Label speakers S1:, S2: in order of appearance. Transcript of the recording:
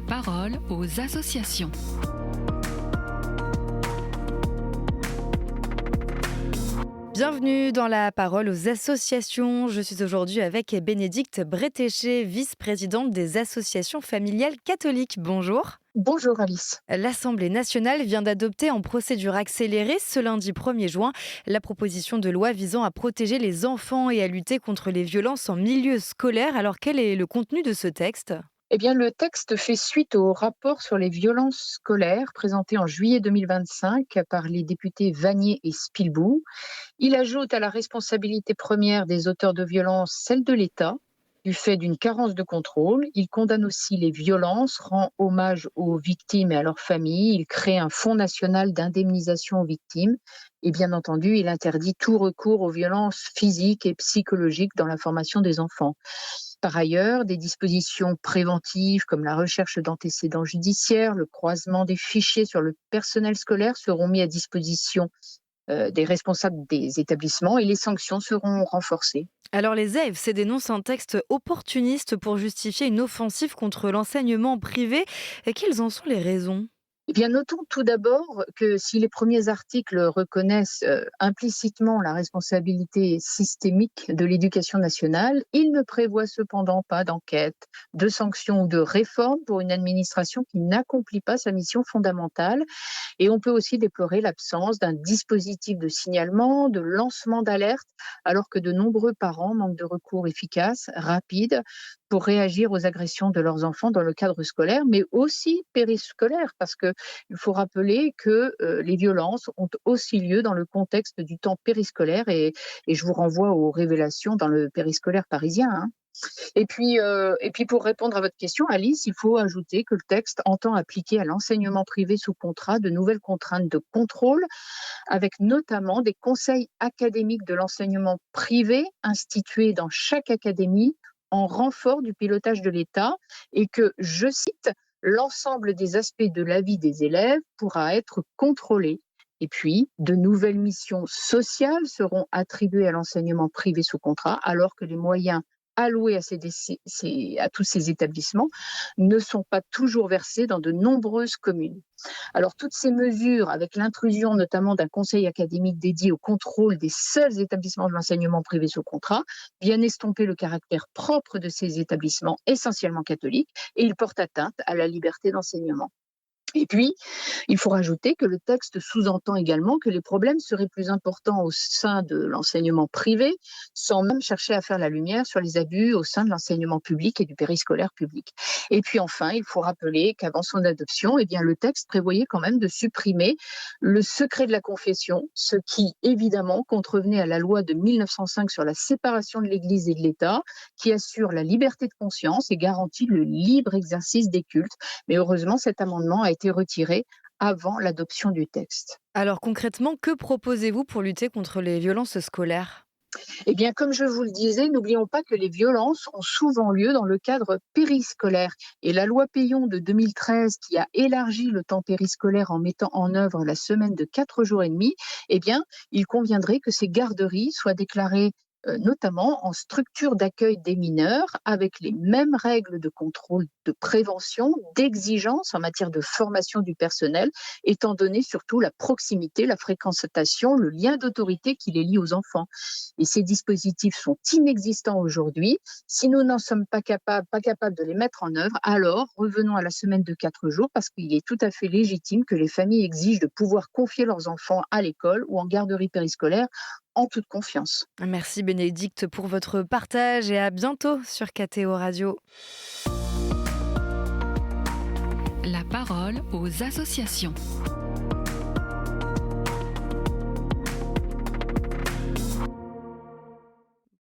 S1: parole aux associations.
S2: Bienvenue dans la parole aux associations. Je suis aujourd'hui avec Bénédicte Bretéché, vice-présidente des associations familiales catholiques. Bonjour.
S3: Bonjour Alice.
S2: L'Assemblée nationale vient d'adopter en procédure accélérée ce lundi 1er juin la proposition de loi visant à protéger les enfants et à lutter contre les violences en milieu scolaire. Alors quel est le contenu de ce texte ?
S3: Eh bien, le texte fait suite au rapport sur les violences scolaires présenté en juillet 2025 par les députés Vannier et Spilbou. Il ajoute à la responsabilité première des auteurs de violences celle de l'État, du fait d'une carence de contrôle. Il condamne aussi les violences, rend hommage aux victimes et à leurs familles. Il crée un fonds national d'indemnisation aux victimes. Et bien entendu, il interdit tout recours aux violences physiques et psychologiques dans la formation des enfants. Par ailleurs, des dispositions préventives comme la recherche d'antécédents judiciaires, le croisement des fichiers sur le personnel scolaire seront mis à disposition des responsables des établissements et les sanctions seront renforcées.
S2: Alors les AFC dénoncent un texte opportuniste pour justifier une offensive contre l'enseignement privé. Et quelles en sont les raisons ?
S3: Eh bien, notons tout d'abord que si les premiers articles reconnaissent implicitement la responsabilité systémique de l'éducation nationale, ils ne prévoient cependant pas d'enquête, de sanctions ou de réforme pour une administration qui n'accomplit pas sa mission fondamentale. Et on peut aussi déplorer l'absence d'un dispositif de signalement, de lancement d'alerte, alors que de nombreux parents manquent de recours efficaces, rapides, pour réagir aux agressions de leurs enfants dans le cadre scolaire, mais aussi périscolaire, parce qu'il faut rappeler que les violences ont aussi lieu dans le contexte du temps périscolaire, et je vous renvoie aux révélations dans le périscolaire parisien. Et puis, pour répondre à votre question, Alice, il faut ajouter que le texte entend appliquer à l'enseignement privé sous contrat de nouvelles contraintes de contrôle, avec notamment des conseils académiques de l'enseignement privé institués dans chaque académie en renfort du pilotage de l'État, et que, je cite, l'ensemble des aspects de la vie des élèves pourra être contrôlé. Et puis, de nouvelles missions sociales seront attribuées à l'enseignement privé sous contrat, alors que les moyens alloués à tous ces établissements ne sont pas toujours versés dans de nombreuses communes. Alors, toutes ces mesures, avec l'intrusion notamment d'un conseil académique dédié au contrôle des seuls établissements de l'enseignement privé sous contrat, viennent estomper le caractère propre de ces établissements essentiellement catholiques, et ils portent atteinte à la liberté d'enseignement. Et puis, il faut rajouter que le texte sous-entend également que les problèmes seraient plus importants au sein de l'enseignement privé, sans même chercher à faire la lumière sur les abus au sein de l'enseignement public et du périscolaire public. Et puis enfin, il faut rappeler qu'avant son adoption, le texte prévoyait quand même de supprimer le secret de la confession, ce qui, évidemment, contrevenait à la loi de 1905 sur la séparation de l'Église et de l'État, qui assure la liberté de conscience et garantit le libre exercice des cultes. Mais heureusement, cet amendement a été retiré avant l'adoption du texte.
S2: Alors concrètement, que proposez-vous pour lutter contre les violences scolaires ?
S3: Eh bien, comme je vous le disais, n'oublions pas que les violences ont souvent lieu dans le cadre périscolaire. Et la loi Peillon de 2013, qui a élargi le temps périscolaire en mettant en œuvre la semaine de 4 jours et demi, il conviendrait que ces garderies soient déclarées notamment en structure d'accueil des mineurs, avec les mêmes règles de contrôle, de prévention, d'exigence en matière de formation du personnel, étant donné surtout la proximité, la fréquentation, le lien d'autorité qui les lie aux enfants. Et ces dispositifs sont inexistants aujourd'hui. Si nous n'en sommes pas capables de les mettre en œuvre, alors revenons à la semaine de 4 jours, parce qu'il est tout à fait légitime que les familles exigent de pouvoir confier leurs enfants à l'école ou en garderie périscolaire en toute confiance.
S2: Merci Bénédicte pour votre partage et à bientôt sur KTO Radio.
S1: La parole aux associations.